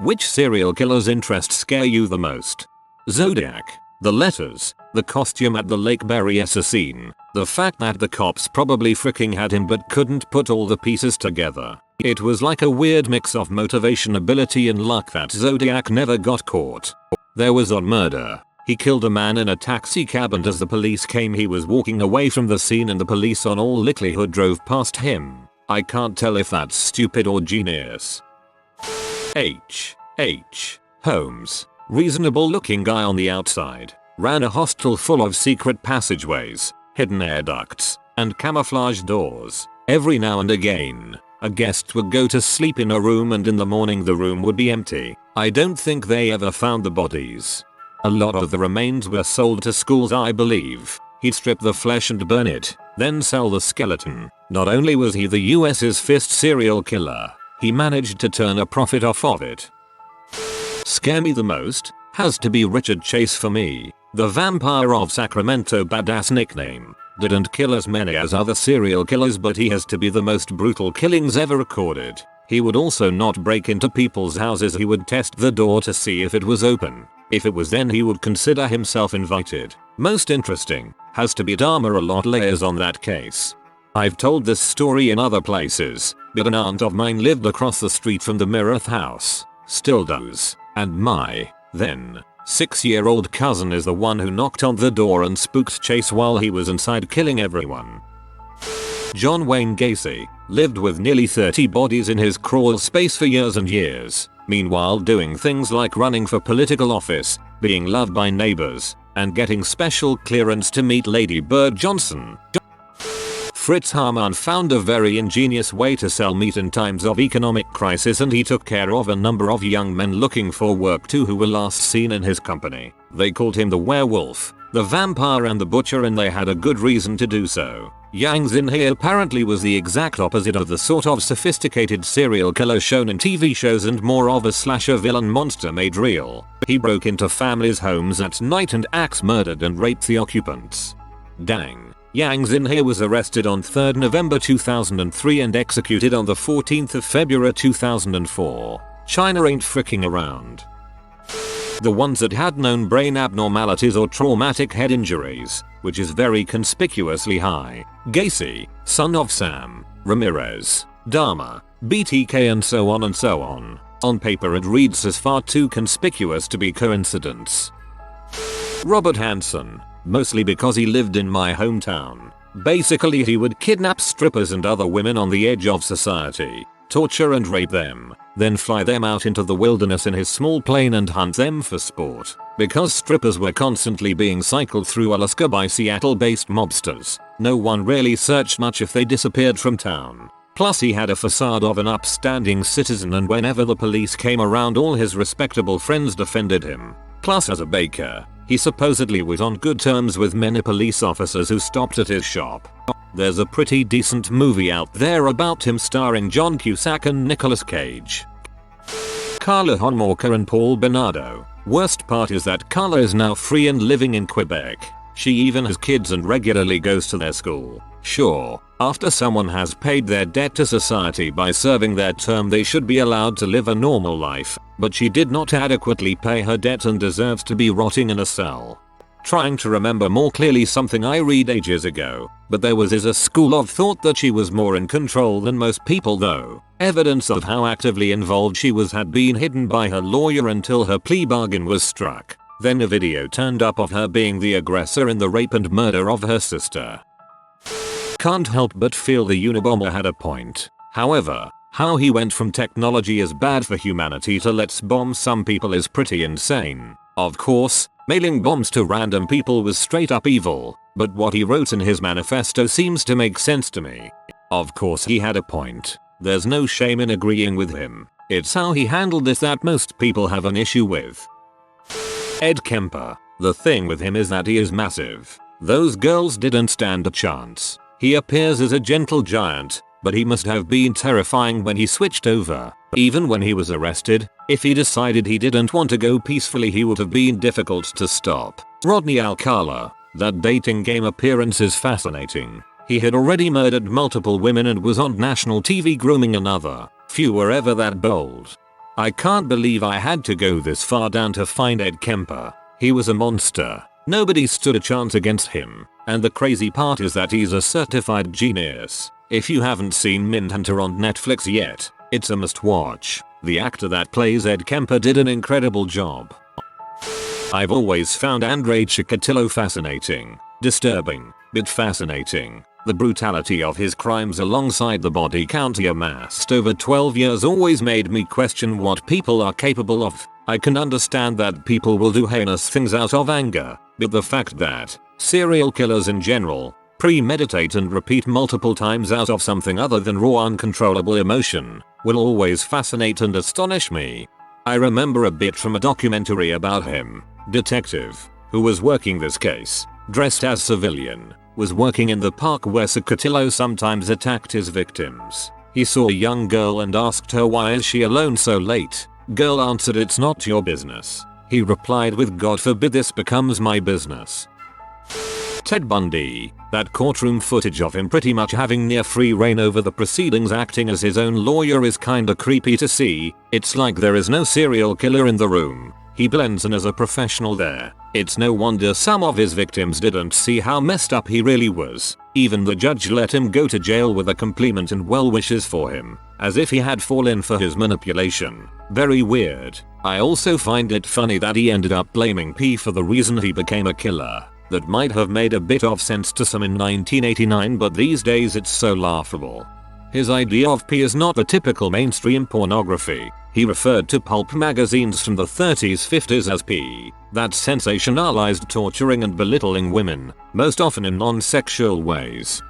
Which serial killer's interests scare you the most? Zodiac. The letters, the costume at the Lake Berryessa scene, the fact that the cops probably freaking had him but couldn't put all the pieces together. It was like a weird mix of motivation, ability and luck that Zodiac never got caught. There was on murder. He killed a man in a taxi cab and as the police came he was walking away from the scene and the police on all likelihood drove past him. I can't tell if that's stupid or genius. H. Holmes. Reasonable looking guy on the outside. Ran a hostel full of secret passageways, hidden air ducts, and camouflage doors. Every now and again, a guest would go to sleep in a room and in the morning the room would be empty. I don't think they ever found the bodies. A lot of the remains were sold to schools, I believe. He'd strip the flesh and burn it, then sell the skeleton. Not only was he the US's fifth serial killer, he managed to turn a profit off of it. Scare me the most? Has to be Richard Chase for me. The vampire of Sacramento, badass nickname. Didn't kill as many as other serial killers, but he has to be the most brutal killings ever recorded. He would also not break into people's houses, he would test the door to see if it was open. If it was, then he would consider himself invited. Most interesting, has to be Dahmer. A lot layers on that case. I've told this story in other places, but an aunt of mine lived across the street from the Mirath house. Still does. And my, then, 6-year-old cousin is the one who knocked on the door and spooked Chase while he was inside killing everyone. John Wayne Gacy lived with nearly 30 bodies in his crawl space for years and years, meanwhile doing things like running for political office, being loved by neighbors, and getting special clearance to meet Lady Bird Johnson. Fritz Hamann found a very ingenious way to sell meat in times of economic crisis, and he took care of a number of young men looking for work too who were last seen in his company. They called him the werewolf, the vampire and the butcher, and they had a good reason to do so. Yang Xinhe apparently was the exact opposite of the sort of sophisticated serial killer shown in TV shows and more of a slasher villain monster made real. He broke into families' homes at night and axe murdered and raped the occupants. Dang. Yang Xinhe was arrested on 3rd November 2003 and executed on the 14th of February 2004. China ain't fricking around. The ones that had known brain abnormalities or traumatic head injuries, which is very conspicuously high. Gacy, son of Sam, Ramirez, Dahmer, BTK and so on and so on. On paper it reads as far too conspicuous to be coincidence. Robert Hansen. Mostly because he lived in my hometown. Basically he would kidnap strippers and other women on the edge of society, torture and rape them, then fly them out into the wilderness in his small plane and hunt them for sport. Because strippers were constantly being cycled through Alaska by Seattle-based mobsters, no one really searched much if they disappeared from town. Plus he had a facade of an upstanding citizen, and whenever the police came around all his respectable friends defended him. Plus as a baker, he supposedly was on good terms with many police officers who stopped at his shop. There's a pretty decent movie out there about him starring John Cusack and Nicolas Cage. Carla Honmorker and Paul Bernardo. Worst part is that Carla is now free and living in Quebec. She even has kids and regularly goes to their school. Sure, after someone has paid their debt to society by serving their term, they should be allowed to live a normal life, but she did not adequately pay her debt and deserves to be rotting in a cell. Trying to remember more clearly something I read ages ago, but there was a school of thought that she was more in control than most people, though. Evidence of how actively involved she was had been hidden by her lawyer until her plea bargain was struck. Then a video turned up of her being the aggressor in the rape and murder of her sister. Can't help but feel the Unabomber had a point. However, how he went from technology is bad for humanity to let's bomb some people is pretty insane. Of course, mailing bombs to random people was straight up evil, but what he wrote in his manifesto seems to make sense to me. Of course he had a point. There's no shame in agreeing with him. It's how he handled this that most people have an issue with. Ed Kemper. The thing with him is that he is massive. Those girls didn't stand a chance. He appears as a gentle giant, but he must have been terrifying when he switched over. Even when he was arrested, if he decided he didn't want to go peacefully, he would have been difficult to stop. Rodney Alcala. That dating game appearance is fascinating. He had already murdered multiple women and was on national TV grooming another. Few were ever that bold. I can't believe I had to go this far down to find Ed Kemper. He was a monster. Nobody stood a chance against him. And the crazy part is that he's a certified genius. If you haven't seen Mindhunter on Netflix yet, it's a must watch. The actor that plays Ed Kemper did an incredible job. I've always found Andrei Chikatilo fascinating. Disturbing, but fascinating. The brutality of his crimes alongside the body count he amassed over 12 years always made me question what people are capable of. I can understand that people will do heinous things out of anger, but the fact that serial killers in general premeditate and repeat multiple times out of something other than raw uncontrollable emotion will always fascinate and astonish me. I remember a bit from a documentary about him. Detective, who was working this case, dressed as civilian, was working in the park where Chikatilo sometimes attacked his victims. He saw a young girl and asked her why is she alone so late. Girl answered, "It's not your business." He replied with, "God forbid this becomes my business." Ted Bundy, that courtroom footage of him pretty much having near free reign over the proceedings acting as his own lawyer is kinda creepy to see. It's like there is no serial killer in the room. He blends in as a professional there. It's no wonder some of his victims didn't see how messed up he really was. Even the judge let him go to jail with a compliment and well wishes for him, as if he had fallen for his manipulation. Very weird. I also find it funny that he ended up blaming P for the reason he became a killer. That might have made a bit of sense to some in 1989, but these days it's so laughable. His idea of P is not the typical mainstream pornography. He referred to pulp magazines from the 30s 50s as P, that sensationalized torturing and belittling women, most often in non-sexual ways.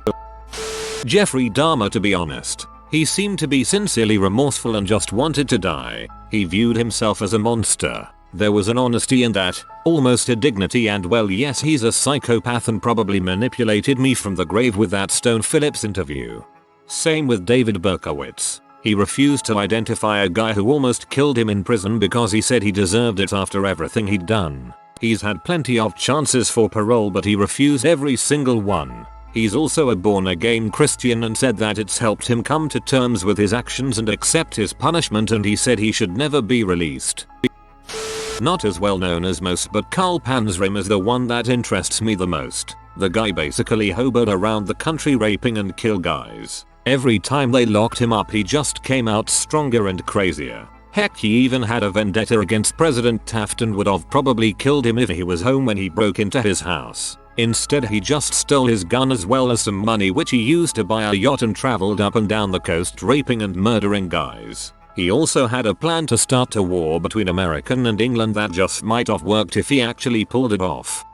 Jeffrey Dahmer, to be honest, he seemed to be sincerely remorseful and just wanted to die. He viewed himself as a monster. There was an honesty in that, almost a dignity, and well, yes, he's a psychopath and probably manipulated me from the grave with that Stone Phillips interview. Same with David Berkowitz. He refused to identify a guy who almost killed him in prison because he said he deserved it after everything he'd done. He's had plenty of chances for parole, but he refused every single one. He's also a born-again Christian and said that it's helped him come to terms with his actions and accept his punishment, and he said he should never be released. Not as well known as most, but Carl Panzram is the one that interests me the most. The guy basically hoboed around the country raping and kill guys. Every time they locked him up he just came out stronger and crazier. Heck, he even had a vendetta against President Taft and would have probably killed him if he was home when he broke into his house. Instead he just stole his gun as well as some money, which he used to buy a yacht and traveled up and down the coast raping and murdering guys. He also had a plan to start a war between America and England that just might have worked if he actually pulled it off.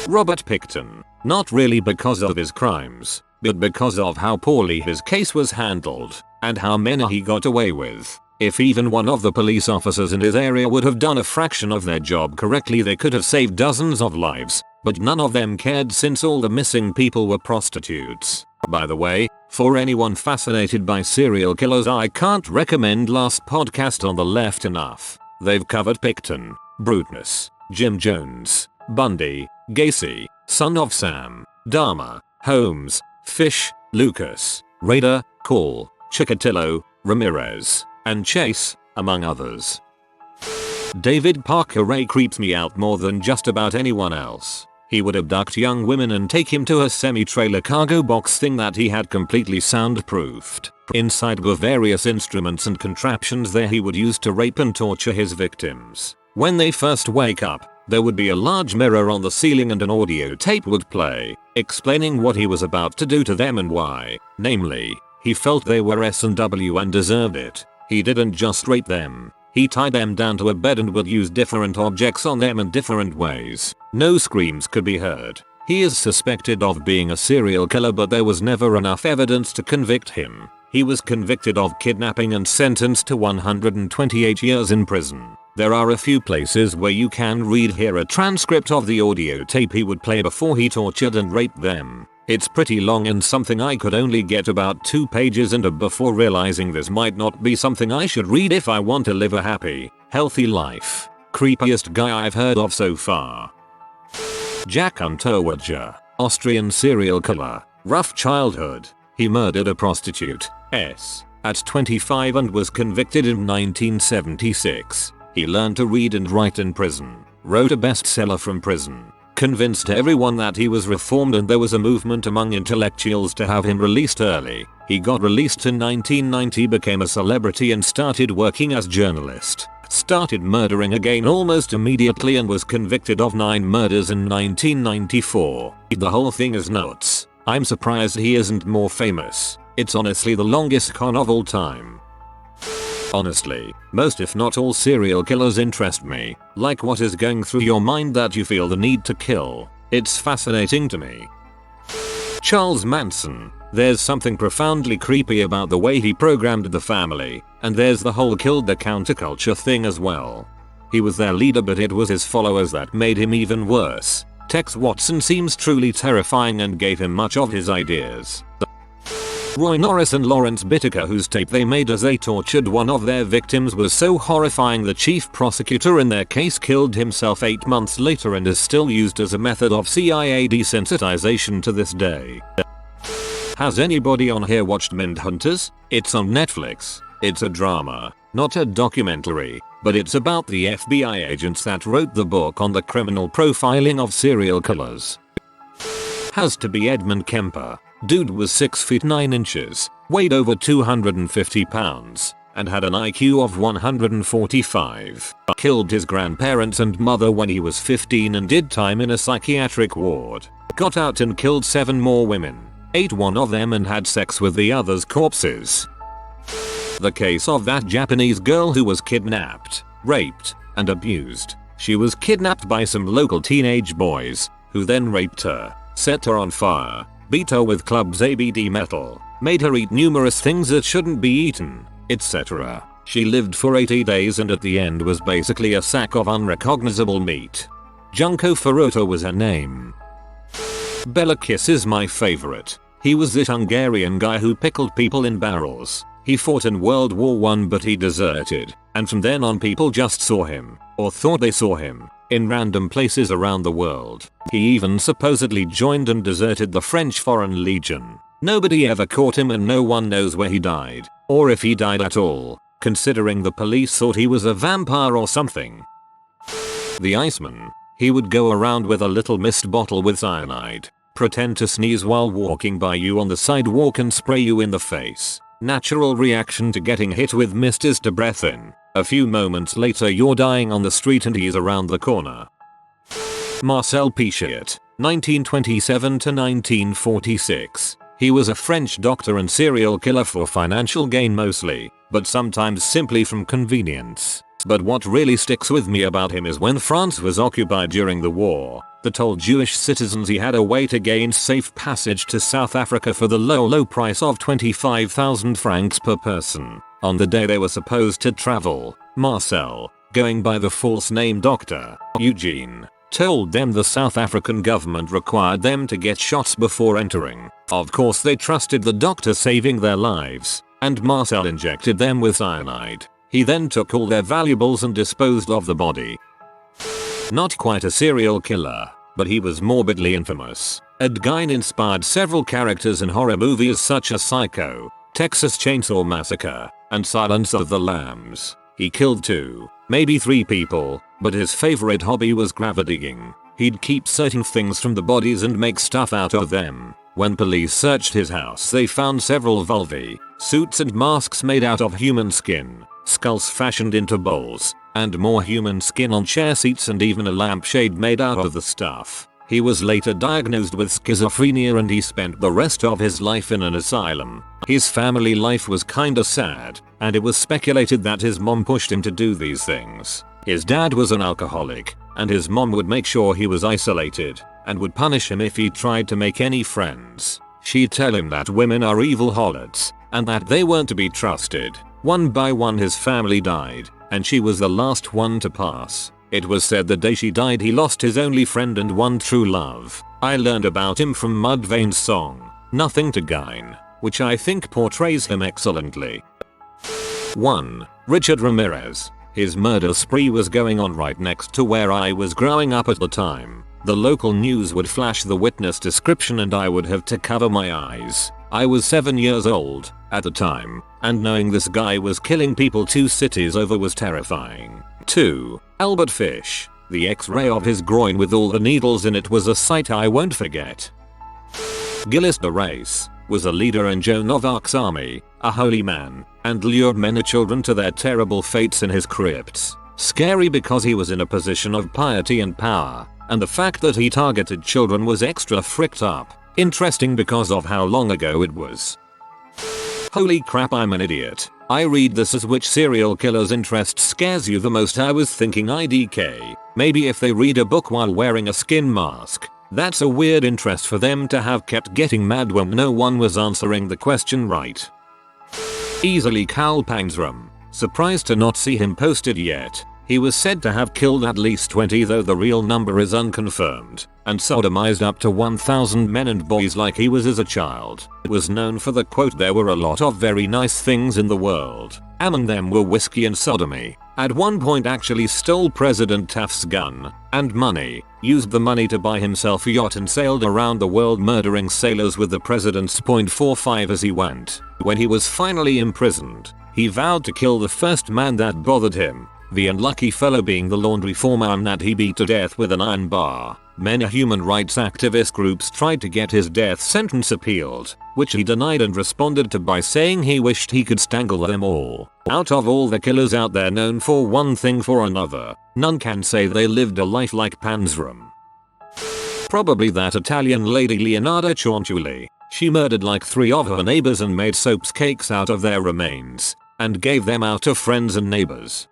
Robert Pickton. Not really because of his crimes, but because of how poorly his case was handled, and how many he got away with. If even one of the police officers in his area would have done a fraction of their job correctly, they could have saved dozens of lives, but none of them cared since all the missing people were prostitutes. By the way, for anyone fascinated by serial killers, I can't recommend last podcast on the left enough. They've covered Pickton, Brutus, Jim Jones, Bundy, Gacy, Son of Sam, Dahmer, Holmes, Fish, Lucas, Rader, Call, Chikatilo, Ramirez, and Chase, among others. David Parker Ray creeps me out more than just about anyone else. He would abduct young women and take him to a semi-trailer cargo box thing that he had completely soundproofed. Inside were various instruments and contraptions there he would use to rape and torture his victims. When they first wake up, there would be a large mirror on the ceiling and an audio tape would play, explaining what he was about to do to them and why. Namely, he felt they were S&W and deserved it. He didn't just rape them. He tied them down to a bed and would use different objects on them in different ways. No screams could be heard. He is suspected of being a serial killer, but there was never enough evidence to convict him. He was convicted of kidnapping and sentenced to 128 years in prison. There are a few places where you can hear a transcript of the audio tape he would play before he tortured and raped them. It's pretty long and something I could only get about 2 pages into before realizing this might not be something I should read if I want to live a happy, healthy life. Creepiest guy I've heard of so far. Jack Unterweger, Austrian serial killer, rough childhood. He murdered a prostitute, S. at 25 and was convicted in 1976. He learned to read and write in prison, wrote a bestseller from prison, convinced everyone that he was reformed, and there was a movement among intellectuals to have him released early. He got released in 1990, became a celebrity and started working as journalist. Started murdering again almost immediately and was convicted of 9 murders in 1994. The whole thing is nuts. I'm surprised he isn't more famous. It's honestly the longest con of all time. Honestly, most if not all serial killers interest me. Like, what is going through your mind that you feel the need to kill? It's fascinating to me. Charles Manson. There's something profoundly creepy about the way he programmed the family, and there's the whole killed the counterculture thing as well. He was their leader, but it was his followers that made him even worse. Tex Watson seems truly terrifying and gave him much of his ideas. Roy Norris and Lawrence Bittaker, whose tape they made as they tortured one of their victims, was so horrifying the chief prosecutor in their case killed himself 8 months later and is still used as a method of CIA desensitization to this day. Has anybody on here watched Mindhunters? It's on Netflix. It's a drama, not a documentary, but it's about the FBI agents that wrote the book on the criminal profiling of serial killers. Has to be Edmund Kemper. Dude was 6 feet 9 inches, weighed over 250 pounds, and had an IQ of 145. Killed his grandparents and mother when he was 15 and did time in a psychiatric ward. Got out and killed 7 more women, ate one of them and had sex with the others' corpses. The case of that Japanese girl who was kidnapped, raped, and abused. She was kidnapped by some local teenage boys, who then raped her, set her on fire, beat her with clubs, ABD metal, made her eat numerous things that shouldn't be eaten, etc. She lived for 80 days and at the end was basically a sack of unrecognizable meat. Junko Furuta was her name. Bela Kiss is my favorite. He was this Hungarian guy who pickled people in barrels. He fought in World War I but he deserted, and from then on people just saw him, or thought they saw him, in random places around the world. He even supposedly joined and deserted the French Foreign Legion. Nobody ever caught him and no one knows where he died, or if he died at all, considering the police thought he was a vampire or something. The Iceman. He would go around with a little mist bottle with cyanide, pretend to sneeze while walking by you on the sidewalk and spray you in the face. Natural reaction to getting hit with mist is to breath in. A few moments later you're dying on the street and he's around the corner. Marcel Pichot, 1927 to 1946. He was a French doctor and serial killer for financial gain mostly, but sometimes simply from convenience. But what really sticks with me about him is when France was occupied during the war, they told Jewish citizens he had a way to gain safe passage to South Africa for the low price of 25,000 francs per person. On the day they were supposed to travel, Marcel, going by the false name Dr. Eugene, told them the South African government required them to get shots before entering. Of course they trusted the doctor saving their lives, and Marcel injected them with cyanide. He then took all their valuables and disposed of the body. Not quite a serial killer, but he was morbidly infamous. Ed Gein inspired several characters in horror movies such as Psycho, Texas Chainsaw Massacre, and Silence of the Lambs. He killed 2, maybe 3 people, but his favorite hobby was gravedigging. He'd keep certain things from the bodies and make stuff out of them. When police searched his house they found several vulvae, suits and masks made out of human skin, skulls fashioned into bowls, and more human skin on chair seats and even a lampshade made out of the stuff. He was later diagnosed with schizophrenia and he spent the rest of his life in an asylum. His family life was kinda sad, and it was speculated that his mom pushed him to do these things. His dad was an alcoholic, and his mom would make sure he was isolated, and would punish him if he tried to make any friends. She'd tell him that women are evil harlots, and that they weren't to be trusted. One by one his family died, and she was the last one to pass. It was said the day she died he lost his only friend and one true love. I learned about him from Mudvayne's song, Nothing to Gain, which I think portrays him excellently. 1. Richard Ramirez. His murder spree was going on right next to where I was growing up at the time. The local news would flash the witness description and I would have to cover my eyes. I was 7 years old at the time, and knowing this guy was killing people 2 cities over was terrifying. 2. Albert Fish. The X-ray of his groin with all the needles in it was a sight I won't forget. Gillis de Race was a leader in Joan of Arc's army, a holy man, and lured men and children to their terrible fates in his crypts. Scary because he was in a position of piety and power, and the fact that he targeted children was extra fricked up. Interesting because of how long ago it was. Holy crap, I'm an idiot. I read this as which serial killer's interest scares you the most. I was thinking IDK. Maybe if they read a book while wearing a skin mask. That's a weird interest for them to have kept getting mad when no one was answering the question right. Easily Carl Pangsram. Surprised to not see him posted yet. He was said to have killed at least 20, though the real number is unconfirmed, and sodomized up to 1,000 men and boys like he was as a child. Was known for the quote, "There were a lot of very nice things in the world. Among them were whiskey and sodomy." At one point actually stole President Taft's gun and money, used the money to buy himself a yacht and sailed around the world murdering sailors with the president's .45 as he went. When he was finally imprisoned, he vowed to kill the first man that bothered him. The unlucky fellow being the laundry foreman that he beat to death with an iron bar. Many human rights activist groups tried to get his death sentence appealed, which he denied and responded to by saying he wished he could strangle them all. Out of all the killers out there known for one thing or another, none can say they lived a life like Pansram. Probably that Italian lady Leonarda Cianciulli. She murdered like 3 of her neighbors and made soaps cakes out of their remains, and gave them out to friends and neighbors.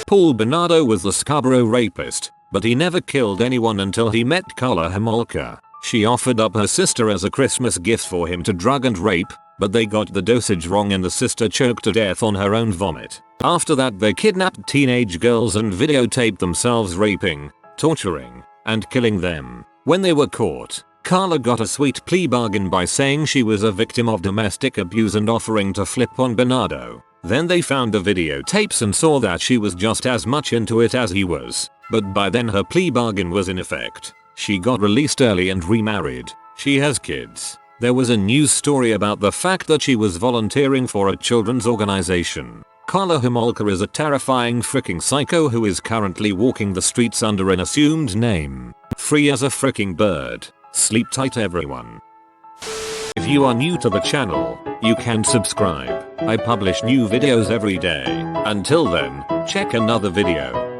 Paul Bernardo was the Scarborough rapist, but he never killed anyone until he met Carla Homolka. She offered up her sister as a Christmas gift for him to drug and rape, but they got the dosage wrong and the sister choked to death on her own vomit. After that they kidnapped teenage girls and videotaped themselves raping, torturing, and killing them. When they were caught, Carla got a sweet plea bargain by saying she was a victim of domestic abuse and offering to flip on Bernardo. Then they found the videotapes and saw that she was just as much into it as he was, but by then her plea bargain was in effect. She got released early and remarried. She has kids. There was a news story about the fact that she was volunteering for a children's organization. Carla Homolka is a terrifying freaking psycho who is currently walking the streets under an assumed name. Free as a freaking bird. Sleep tight everyone. If you are new to the channel, you can subscribe. I publish new videos every day. Until then, check another video.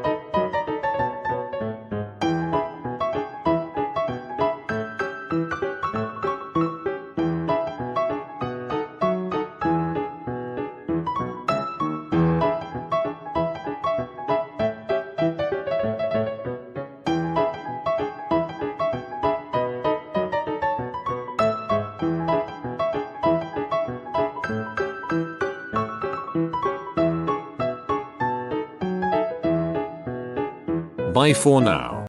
Bye for now.